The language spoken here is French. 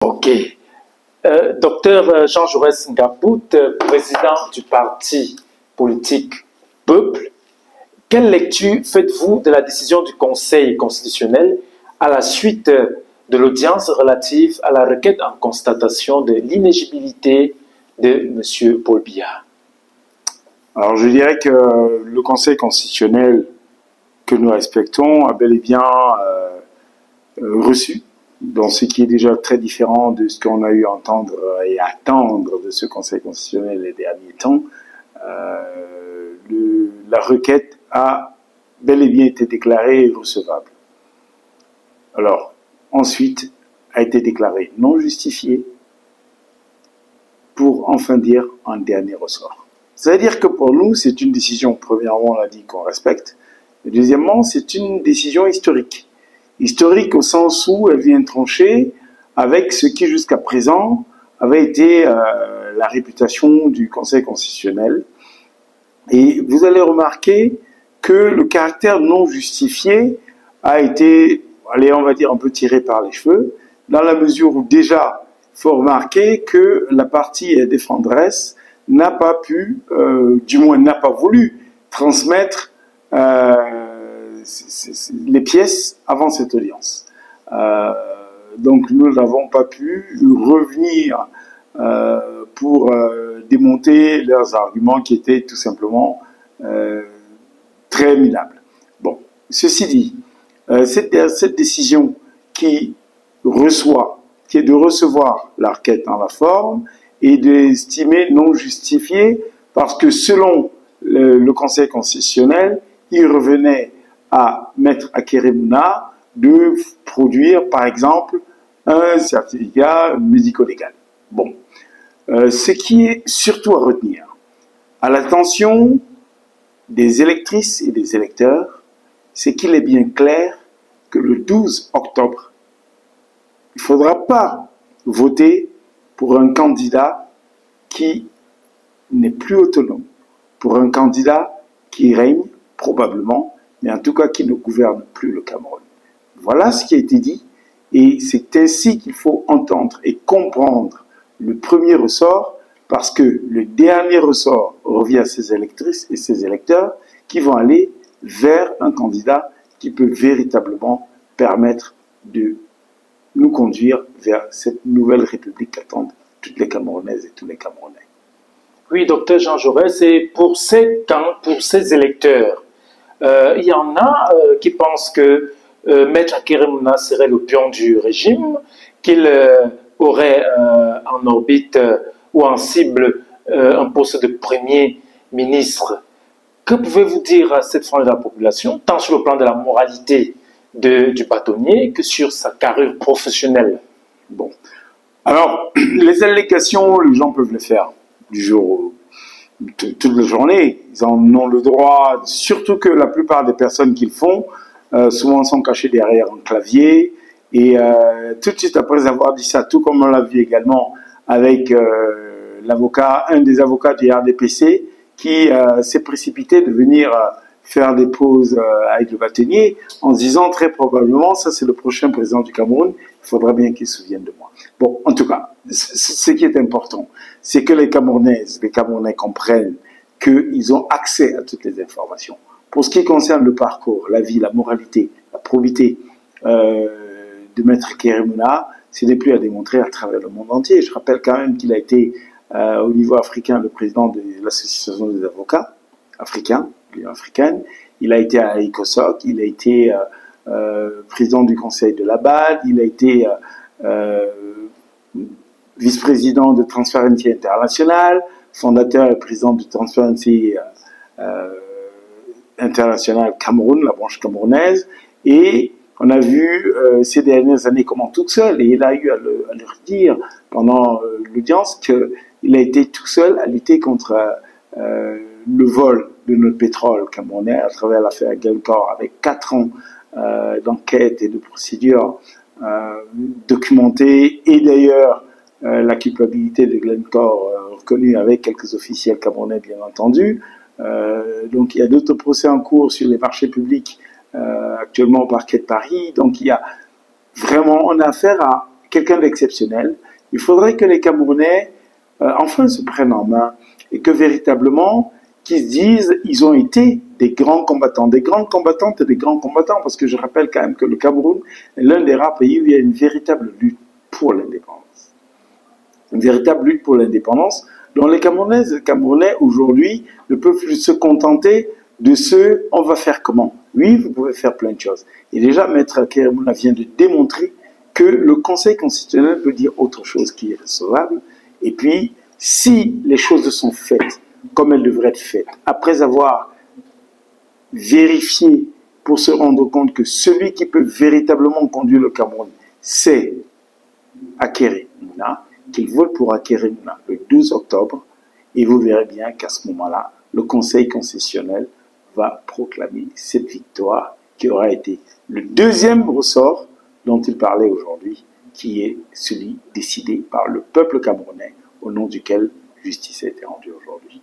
Ok. Docteur Jean Jaurès Ngabout, président du parti politique Peuple, quelle lecture faites-vous de la décision du Conseil constitutionnel à la suite de l'audience relative à la requête en constatation de l'inéligibilité de M. Paul Biya? Alors je dirais que le Conseil constitutionnel que nous respectons a bel et bien reçu, dans ce qui est déjà très différent de ce qu'on a eu à entendre et à attendre de ce Conseil constitutionnel les derniers temps. La requête a bel et bien été déclarée recevable. Alors, ensuite, a été déclarée non justifiée pour enfin dire un dernier ressort. C'est-à-dire que pour nous, c'est une décision, premièrement, on l'a dit, qu'on respecte, et deuxièmement, c'est une décision historique. Historique au sens où elle vient trancher avec ce qui jusqu'à présent avait été la réputation du Conseil constitutionnel. Et vous allez remarquer que le caractère non justifié a été, allez, on va dire, un peu tiré par les cheveux, dans la mesure où déjà, il faut remarquer que la partie défenderesse n'a pas pu, du moins n'a pas voulu, transmettre les pièces avant cette audience. Donc nous n'avons pas pu revenir pour démonter leurs arguments qui étaient tout simplement très minables. Bon, ceci dit, cette décision qui est de recevoir la requête dans la forme et d'estimer non justifiée parce que selon le Conseil constitutionnel, il revenait à Maître Akeremouna de produire, par exemple, un certificat médico-légal. Bon. Ce qui est surtout à retenir, à l'attention des électrices et des électeurs, c'est qu'il est bien clair que le 12 octobre, il ne faudra pas voter pour un candidat qui n'est plus autonome, pour un candidat qui règne probablement, mais en tout cas qui ne gouverne plus le Cameroun. Voilà ce qui a été dit, et c'est ainsi qu'il faut entendre et comprendre le premier ressort, parce que le dernier ressort revient à ces électrices et ces électeurs qui vont aller vers un candidat qui peut véritablement permettre de nous conduire vers cette nouvelle république qu'attendent toutes les Camerounaises et tous les Camerounais. Oui, docteur Jean Jaurès, et pour ces électeurs, il y en a qui pensent que Maître Akeremouna serait le pion du régime, qu'il aurait en orbite ou en cible un poste de premier ministre. Que pouvez-vous dire à cette frange de la population, tant sur le plan de la moralité du bâtonnier que sur sa carrière professionnelle? Bon. Alors, les allégations, les gens peuvent les faire du jour, toute la journée. Ils en ont le droit, surtout que la plupart des personnes qui le font, souvent sont cachées derrière un clavier. Et tout de suite après avoir dit ça, tout comme on l'a vu également avec un des avocats du RDPC, qui s'est précipité de venir faire des pauses avec le bâtonnier en se disant très probablement, ça c'est le prochain président du Cameroun, il faudra bien qu'il se souvienne de moi. Bon, en tout cas, ce qui est important, c'est que les Camerounaises, les Camerounais comprennent qu'ils ont accès à toutes les informations. Pour ce qui concerne le parcours, la vie, la moralité, la probité de Maître Akeremouna, ce n'est plus à démontrer à travers le monde entier. Je rappelle quand même qu'il a été au niveau africain le président de l'association des avocats africains, l'Union africaine. Il a été à ECOSOC, il a été président du conseil de l'ABAD, il a été vice-président de Transparency International, fondateur et président de Transparency International Cameroun, la branche camerounaise, et on a vu ces dernières années comment tout seul, et il a eu à le redire pendant l'audience, qu'il a été tout seul à lutter contre le vol de notre pétrole camerounais à travers l'affaire Glencore, avec 4 ans d'enquête et de procédures documentées, et d'ailleurs la culpabilité de Glencore reconnue avec quelques officiels camerounais bien entendu. Donc il y a d'autres procès en cours sur les marchés publics actuellement au parquet de Paris. Donc il y a vraiment, on a affaire à quelqu'un d'exceptionnel. Il faudrait que les Camerounais enfin se prennent en main et que véritablement qu'ils se disent ils ont été des grands combattants, des grandes combattantes et des grands combattants, parce que je rappelle quand même que le Cameroun est l'un des rares pays où il y a une véritable lutte pour l'indépendance. Une véritable lutte pour l'indépendance dont les Camerounaises et les Camerounais aujourd'hui ne peuvent plus se contenter de ce on va faire comment. Oui, vous pouvez faire plein de choses. Et déjà, Maître Keremouna vient de démontrer que le Conseil constitutionnel peut dire autre chose qui est recevable. Et puis, si les choses sont faites comme elles devraient être faites, après avoir vérifié pour se rendre compte que celui qui peut véritablement conduire le Cameroun, c'est Akérémouna, qu'il vote pour Akérémouna le 12 octobre, et vous verrez bien qu'à ce moment-là, le Conseil constitutionnel va proclamer cette victoire qui aura été le deuxième ressort dont il parlait aujourd'hui, qui est celui décidé par le peuple camerounais au nom duquel justice a été rendue aujourd'hui.